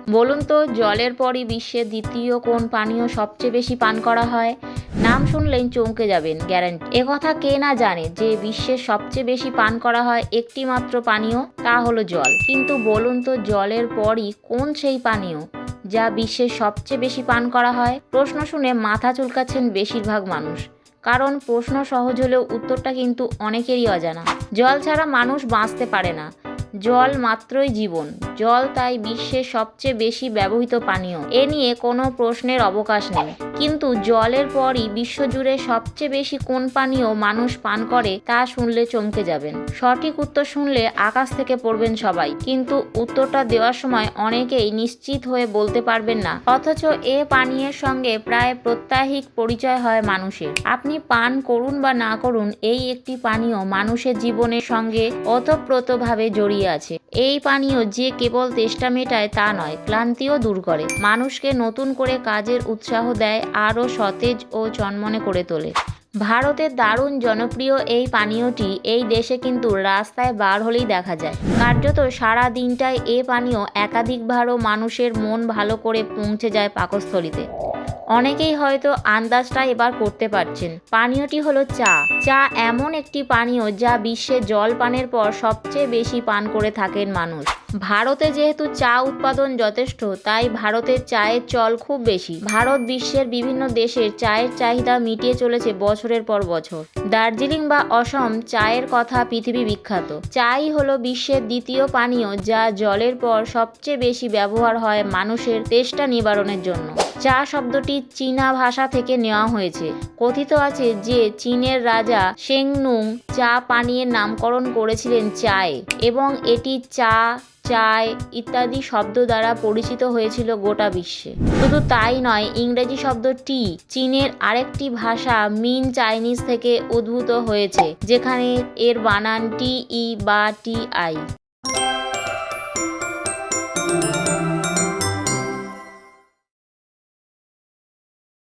বলুন তো জলের পরই বিশ্বের দ্বিতীয় কোন পানীয় সবচেয়ে বেশি পান করা হয়? নাম শুনলেই চমকে যাবেন, গ্যারান্টি। একথা কে না জানে যে বিশ্বের সবচেয়ে বেশি পান করা হয় একটি মাত্র পানীয়, তা হলো জল। কিন্তু বলুন তো জলের পরই কোন সেই পানীয় যা বিশ্বের সবচেয়ে বেশি পান করা হয়? প্রশ্ন শুনে মাথা চুলকাচ্ছেন বেশিরভাগ মানুষ, কারণ প্রশ্ন সহজ হলেও উত্তরটা কিন্তু অনেকেরই অজানা। জল ছাড়া মানুষ বাঁচতে পারে না, জল মাত্রই জীবন। জল তাই বিশ্বের সবচেয়ে বেশি ব্যবহৃত পানীয়, এ নিয়ে কোনো প্রশ্নের অবকাশ নেই। কিন্তু জলের পরই বিশ্বজুড়ে সবচেয়ে বেশি কোন পানীয় মানুষ পান করে তা শুনলে চমকে যাবেন। সঠিক উত্তর শুনলে আকাশ থেকে পড়বেন সবাই, কিন্তু উত্তরটা দেওয়ার সময় অনেকেই নিশ্চিত হয়ে বলতে পারবেন না। অথচ এ পানীয়ের সঙ্গে প্রায় প্রত্যাহিক পরিচয় হয় মানুষের। আপনি পান করুন বা না করুন, এই একটি পানীয় মানুষের জীবনের সঙ্গে ওতপ্রোতভাবে জড়িয়ে আছে। এই পানীয় যে কেবল তেষ্টা মেটায় তা নয়, ক্লান্তিও দূর করে, মানুষকে নতুন করে কাজের উৎসাহ দেয়, আরও সতেজ ও চনমনে করে তোলে। ভারতের দারুণ জনপ্রিয় এই পানীয়টি এই দেশে কিন্তু রাস্তায় বার হলেই দেখা যায়। কার্যত সারা দিনটাই এ পানীয় একাধিকবারও মানুষের মন ভালো করে পৌঁছে যায় পাকস্থলীতে। অনেকেই হয়তো আন্দাজটা এবার করতে পারছেন। পানীয়টি হলো চা। চা এমন একটি পানীয় যা বিশ্বে জল পানের পর সবচেয়ে বেশি পান করে থাকেন মানুষ। ভারতে যেহেতু চা উৎপাদন যথেষ্ট, তাই ভারতের চায়ের চল খুব বেশি। ভারত বিশ্বের বিভিন্ন দেশের চায়ের চাহিদা মিটিয়ে চলেছে বছরের পর বছর। দার্জিলিং বা অসম চায়ের কথা পৃথিবী বিখ্যাত। চাই হলো বিশ্বের দ্বিতীয় পানীয় যা জলের পর সবচেয়ে বেশি ব্যবহার হয় মানুষের তেষ্টা নিবারণের জন্য। চা শব্দটি চীনা ভাষা থেকে নেওয়া হয়েছে। কথিত আছে যে চীনের রাজা শেংনুং চা পানীয়ের নামকরণ করেছিলেন চায়ে, এবং এটি চা, চায় ইত্যাদি শব্দ দ্বারা পরিচিত হয়েছিল গোটা বিশ্বে। শুধু তাই নয়, ইংরেজি শব্দ টি চীনের আরেকটি ভাষা মিন চাইনিজ থেকে উদ্ভূত হয়েছে, যেখানে এর বানান টি ই বা টি আই।